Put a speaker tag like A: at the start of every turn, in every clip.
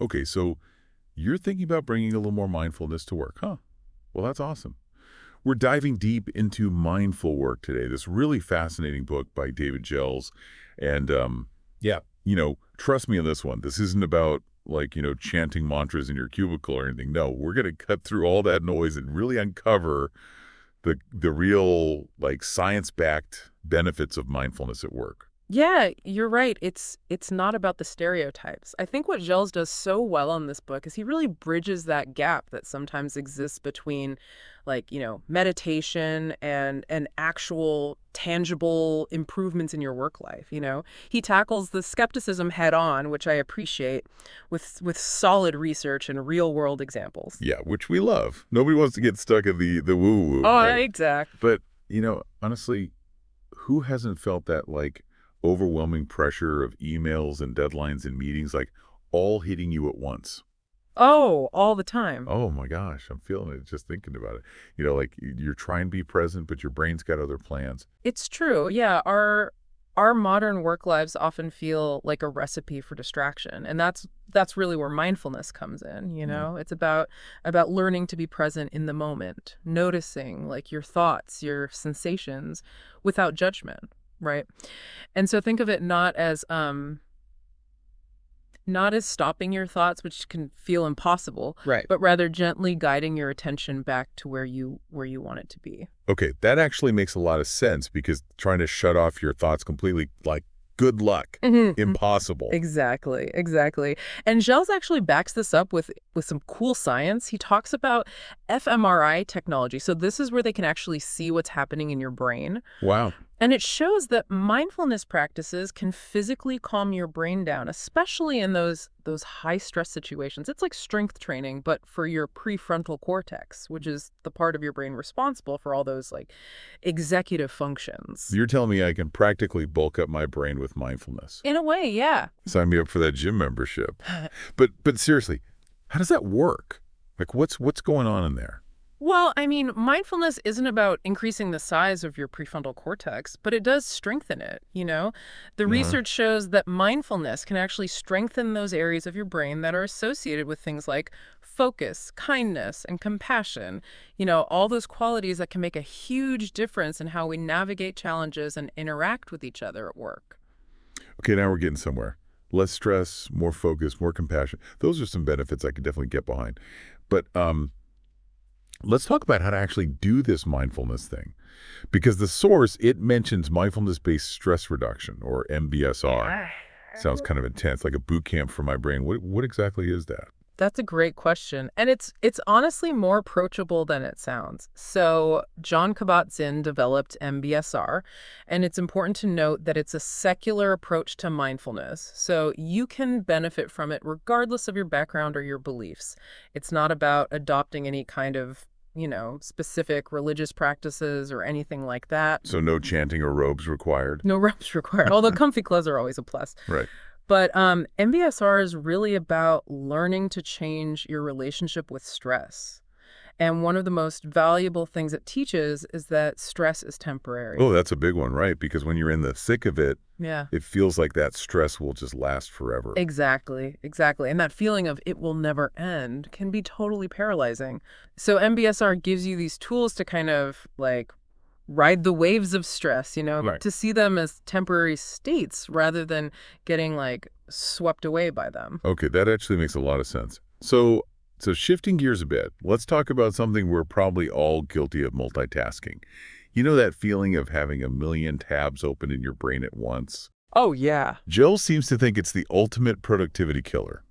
A: Okay, so you're thinking about bringing a little more mindfulness to work, huh? Well, that's awesome. We're diving deep into mindful work today, this really fascinating book by David Gels. And,
B: Yeah.
A: trust me on this one. This isn't about, like, chanting mantras in your cubicle or anything. No, we're going to cut through all that noise and really uncover the real, like, science-backed benefits of mindfulness at work.
C: Yeah, you're right. It's not about the stereotypes. I think what Gels does so well on this book is he really bridges that gap that sometimes exists between meditation and actual tangible improvements in your work life. He tackles the skepticism head on, which I appreciate, with solid research and real-world examples.
A: Yeah, which we love. Nobody wants to get stuck in the woo-woo,
C: Oh,
A: right?
C: exactly.
A: But, honestly, who hasn't felt that, like, overwhelming pressure of emails and deadlines and meetings, like, all hitting you at once?
C: Oh, all the time.
A: Oh my gosh, I'm feeling it just thinking about it. Like, you're trying to be present, but your brain's got other plans.
C: It's true. Yeah, our modern work lives often feel like a recipe for distraction, and that's really where mindfulness comes in.
A: Yeah.
C: It's about learning to be present in the moment, noticing like your thoughts, your sensations without judgment, right? And so think of it not as stopping your thoughts, which can feel impossible,
B: Right.
C: but rather gently guiding your attention back to where you want it to be.
A: Okay, that actually makes a lot of sense because trying to shut off your thoughts completely, like, good luck.
C: Mhm.
A: Impossible.
C: Exactly, exactly. And Gels actually backs this up with some cool science. He talks about fMRI technology. So this is where they can actually see what's happening in your brain.
A: Wow.
C: And it shows that mindfulness practices can physically calm your brain down, especially in those high stress situations. It's like strength training, but for your prefrontal cortex, which is the part of your brain responsible for all those like executive functions.
A: You're telling me I can practically bulk up my brain with mindfulness.
C: In a way, yeah.
A: Sign me up for that gym membership. But seriously, how does that work? Like, what's going on in there?
C: Well, I mean, mindfulness isn't about increasing the size of your prefrontal cortex, but it does strengthen it. The
A: Uh-huh.
C: research shows that mindfulness can actually strengthen those areas of your brain that are associated with things like focus, kindness, and compassion. All those qualities that can make a huge difference in how we navigate challenges and interact with each other at work.
A: Okay, now we're getting somewhere. Less stress, more focus, more compassion. Those are some benefits I could definitely get behind. But let's talk about how to actually do this mindfulness thing. Because the source, it mentions mindfulness-based stress reduction, or MBSR. Sounds kind of intense, like a boot camp for my brain. What exactly is that?
C: That's a great question. And it's honestly more approachable than it sounds. So John Kabat-Zinn developed MBSR, and it's important to note that it's a secular approach to mindfulness. So you can benefit from it regardless of your background or your beliefs. It's not about adopting any kind of specific religious practices or anything like that.
A: So no chanting or robes required?
C: No reps required, although comfy clothes are always a plus.
A: Right.
C: But MBSR is really about learning to change your relationship with stress. And one of the most valuable things it teaches is that stress is temporary.
A: Oh, that's a big one, right? Because when you're in the thick of it,
C: Yeah,
A: it feels like that stress will just last forever.
C: exactly, exactly. And that feeling of it will never end can be totally paralyzing. So MBSR gives you these tools to kind of like ride the waves of stress,
A: Right.
C: to see them as temporary states rather than getting like swept away by them.
A: Okay, that actually makes a lot of sense. So shifting gears a bit, let's talk about something we're probably all guilty of multitasking. You know that feeling of having a million tabs open in your brain at once?
C: Oh, yeah.
A: Jill seems to think it's the ultimate productivity killer.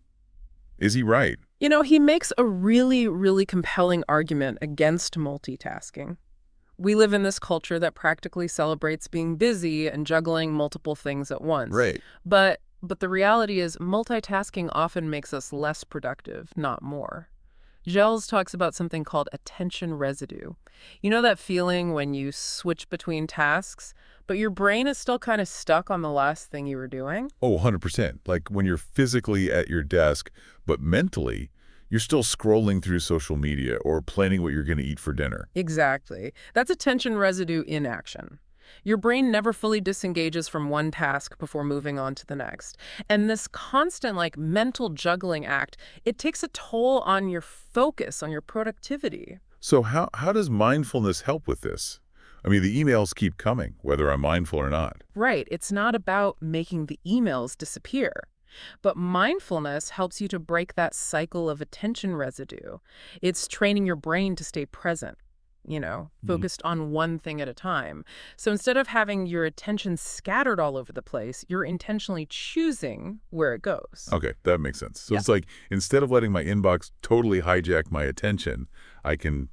A: Is he right?
C: He makes a really, really compelling argument against multitasking. We live in this culture that practically celebrates being busy and juggling multiple things at once.
A: Right.
C: But the reality is multitasking often makes us less productive, not more. Gels talks about something called attention residue. You know that feeling when you switch between tasks, but your brain is still kind of stuck on the last thing you were doing?
A: Oh, 100%. Like when you're physically at your desk, but mentally, you're still scrolling through social media or planning what you're going to eat for dinner.
C: Exactly. That's attention residue in action. Your brain never fully disengages from one task before moving on to the next. And this constant, like, mental juggling act, it takes a toll on your focus, on your productivity.
A: So how does mindfulness help with this? I mean, the emails keep coming, whether I'm mindful or not.
C: Right. It's not about making the emails disappear. But mindfulness helps you to break that cycle of attention residue. It's training your brain to stay present,
A: Mhm.
C: focused on one thing at a time. So instead of having your attention scattered all over the place, you're intentionally choosing where it goes.
A: Okay, that makes sense. So
C: Yeah.
A: it's like instead of letting my inbox totally hijack my attention, I can,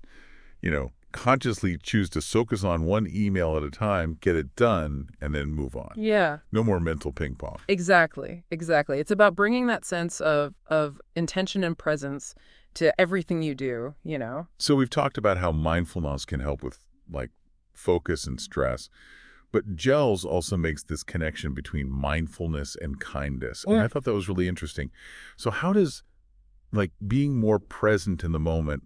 A: consciously choose to focus on one email at a time, get it done, and then move on.
C: Yeah.
A: No more mental ping pong.
C: Exactly. Exactly. It's about bringing that sense of intention and presence to everything you do.
A: So we've talked about how mindfulness can help with like focus and stress, but gels also makes this connection between mindfulness and kindness. And I thought that was really interesting. So how does like being more present in the moment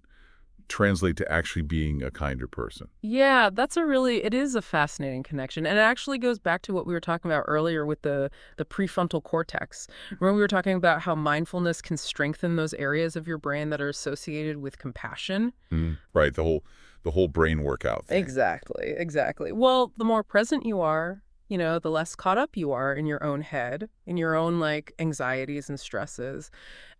A: translate to actually being a kinder person?
C: Yeah, it is a fascinating connection. And it actually goes back to what we were talking about earlier with the prefrontal cortex. Remember we were talking about how mindfulness can strengthen those areas of your brain that are associated with compassion?
A: Right, the whole brain workout thing.
C: Exactly, exactly. Well, the more present you are, the less caught up you are in your own head, in your own like anxieties and stresses.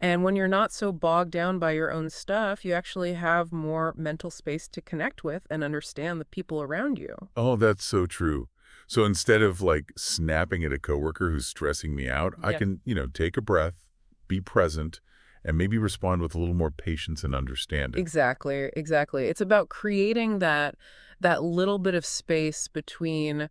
C: And when you're not so bogged down by your own stuff, you actually have more mental space to connect with and understand the people around you.
A: Oh, that's so true. So instead of like snapping at a coworker who's stressing me out, I
C: Yeah.
A: can, take a breath, be present, and maybe respond with a little more patience and understanding.
C: Exactly, exactly. It's about creating that little bit of space between,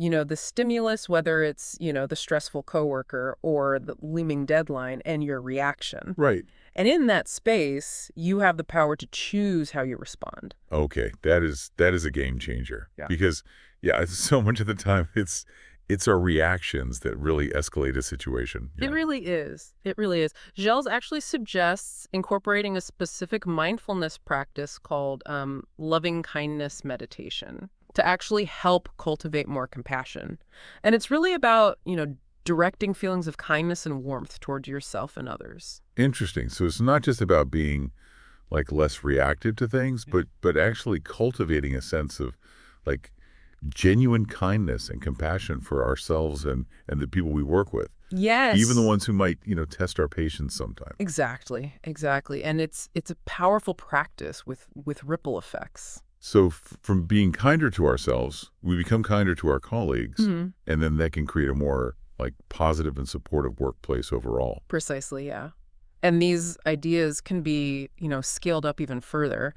C: the stimulus, whether it's, the stressful coworker or the looming deadline and your reaction.
A: Right.
C: And in that space, you have the power to choose how you respond.
A: Okay, that is a game changer
C: Yeah.
A: because yeah, so much of the time it's our reactions that really escalate a situation.
C: It
A: Yeah.
C: really is. It really is. Gels actually suggests incorporating a specific mindfulness practice called loving kindness meditation to actually help cultivate more compassion. And it's really about, directing feelings of kindness and warmth towards yourself and others.
A: Interesting. So it's not just about being like less reactive to things, but actually cultivating a sense of like genuine kindness and compassion for ourselves and the people we work with, even the
C: Yes.
A: ones who might, test our patience sometimes.
C: Exactly. Exactly. And it's a powerful practice with ripple effects.
A: So from being kinder to ourselves, we become kinder to our colleagues,
C: Mhm.
A: and then that can create a more like positive and supportive workplace overall.
C: Precisely, yeah. And these ideas can be, scaled up even further.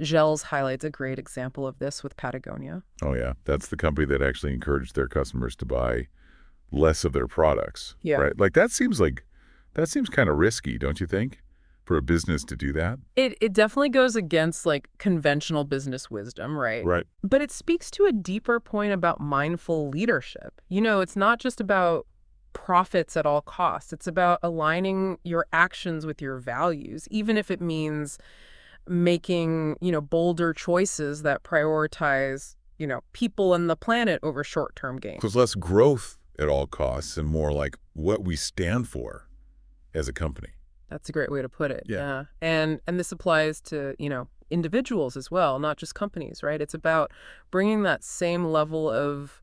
C: Gels highlights a great example of this with Patagonia.
A: Oh yeah, that's the company that actually encouraged their customers to buy less of their products,
C: Yeah.
A: right? That seems kind of risky, don't you think, for a business to do that?
C: It definitely goes against like conventional business wisdom, right?
A: Right.
C: But it speaks to a deeper point about mindful leadership. It's not just about profits at all costs. It's about aligning your actions with your values, even if it means making, bolder choices that prioritize, people and the planet over short-term gain.
A: So it's less growth at all costs and more like what we stand for as a company.
C: That's a great way to put it.
A: Yeah.
C: Yeah. And this applies to, individuals as well, not just companies, right? It's about bringing that same level of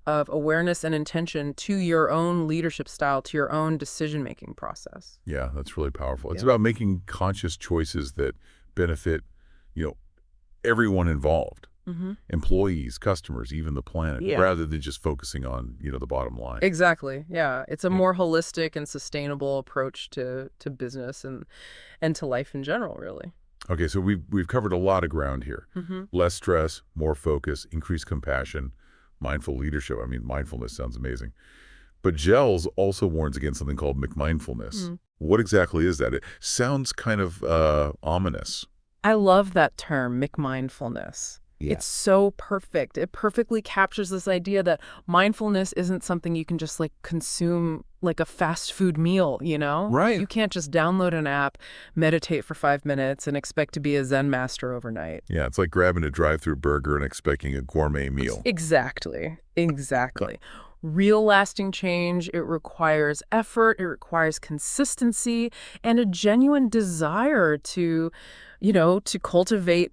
C: awareness and intention to your own leadership style, to your own decision-making process.
A: Yeah, that's really powerful. It's
C: Yeah.
A: about making conscious choices that benefit, you know, everyone involved,
C: Hmm.
A: employees, customers, even the planet,
C: Yeah.
A: rather than just focusing on, the bottom line.
C: Exactly. Yeah. It's a
A: Yeah.
C: more holistic and sustainable approach to business and to life in general, really.
A: Okay, so we've covered a lot of ground here.
C: Hmm.
A: Less stress, more focus, increased compassion, mindful leadership. I mean, mindfulness sounds amazing. But Gels also warns against something called McMindfulness. What exactly is that? It sounds kind of ominous.
C: I love that term, McMindfulness.
A: Yeah.
C: It's so perfect. It perfectly captures this idea that mindfulness isn't something you can just like consume like a fast food meal, you know?
A: Right.
C: You can't just download an app, meditate for 5 minutes, and expect to be a Zen master overnight.
A: Yeah, it's like grabbing a drive-through burger and expecting a gourmet meal.
C: Exactly. Exactly. Real lasting change, it requires effort, it requires consistency, and a genuine desire to cultivate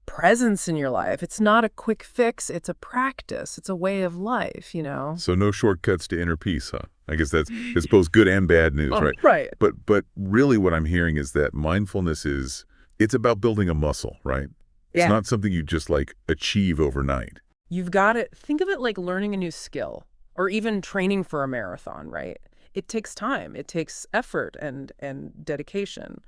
C: presence in your life. It's not a quick fix, it's a practice, it's a way of life.
A: So no shortcuts to inner peace, huh? I guess it's both good and bad news, right?
C: Right.
A: But really what I'm hearing is that mindfulness it's about building a muscle, right? It's
C: Yeah.
A: not something you just like achieve overnight.
C: You've got it. Think of it like learning a new skill or even training for a marathon, right? It takes time, it takes effort and dedication.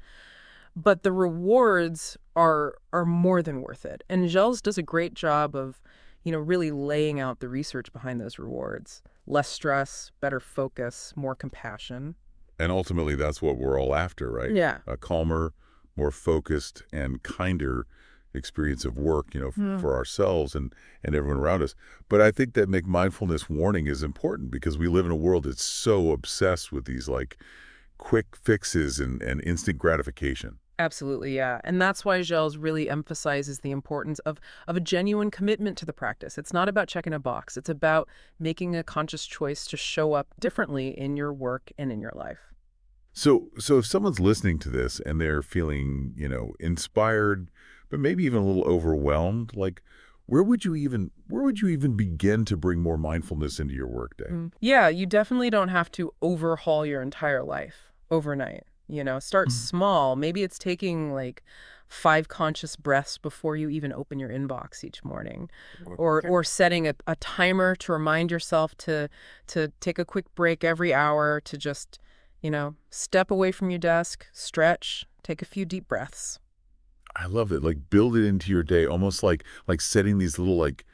C: But the rewards are more than worth it. And Gels does a great job of really laying out the research behind those rewards. Less stress, better focus, more compassion.
A: And ultimately that's what we're all after, right?
C: Yeah.
A: A calmer, more focused and kinder experience of work, for ourselves and everyone around us. But I think that mindfulness warning is important because we live in a world that's so obsessed with these like quick fixes and instant gratification.
C: Absolutely, yeah. And that's why Gels really emphasizes the importance of a genuine commitment to the practice. It's not about checking a box. It's about making a conscious choice to show up differently in your work and in your life.
A: So if someone's listening to this and they're feeling, inspired, but maybe even a little overwhelmed, like where would you even begin to bring more mindfulness into your workday?
C: Yeah, you definitely don't have to overhaul your entire life overnight. Start small. Maybe it's taking like 5 conscious breaths before you even open your inbox each morning, or setting a timer to remind yourself to take a quick break every hour to just step away from your desk, stretch, take a few deep breaths.
A: I love it. Like build it into your day, almost like setting these little like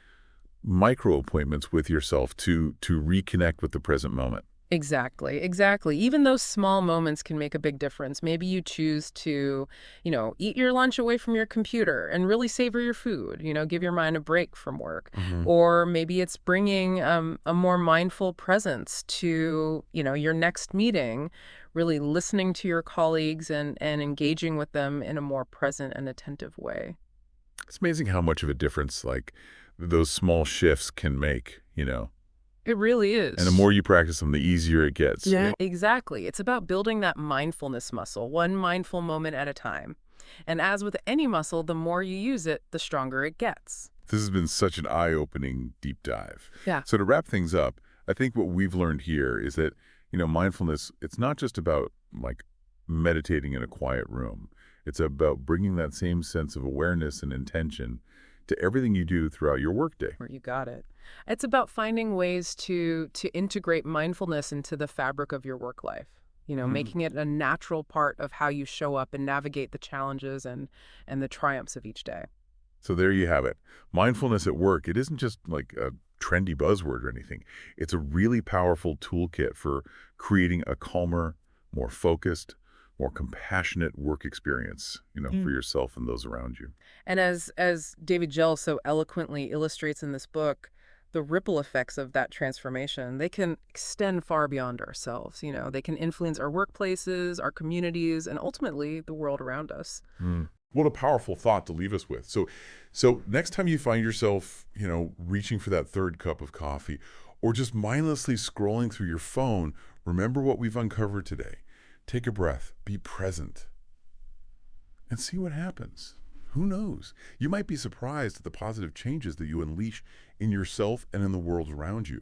A: micro appointments with yourself to reconnect with the present moment.
C: Exactly, exactly. Even those small moments can make a big difference. Maybe you choose to eat your lunch away from your computer and really savor your food, give your mind a break from work.
A: Hmm.
C: Or maybe it's bringing a more mindful presence to your next meeting, really listening to your colleagues and engaging with them in a more present and attentive way.
A: It's amazing how much of a difference like those small shifts can make.
C: It really
A: And the
C: is.
A: more you practice them, the easier it gets.
C: Yeah. Exactly. It's about building that mindfulness muscle, one mindful moment at a time. And as with any muscle, the more you use it, the stronger it gets.
A: This has been such an eye-opening deep dive.
C: Yeah.
A: So to wrap things up, I think what we've learned here is that mindfulness, it's not just about like meditating in a quiet room. It's about bringing that same sense of awareness and intention to everything you do throughout your workday.
C: Where you got it. It's about finding ways to integrate mindfulness into the fabric of your work life, making it a natural part of how you show up and navigate the challenges and the triumphs of each day.
A: So there you have it. Mindfulness at work, it isn't just like a trendy buzzword or anything. It's a really powerful toolkit for creating a calmer, more focused, more compassionate work experience, for yourself and those around you.
C: And as David Gell so eloquently illustrates in this book, the ripple effects of that transformation, they can extend far beyond ourselves. They can influence our workplaces, our communities, and ultimately the world around us.
A: What a powerful thought to leave us with. So next time you find yourself, reaching for that third cup of coffee or just mindlessly scrolling through your phone, remember what we've uncovered today. Take a breath, be present, and see what happens. Who knows? You might be surprised at the positive changes that you unleash in yourself and in the world around you.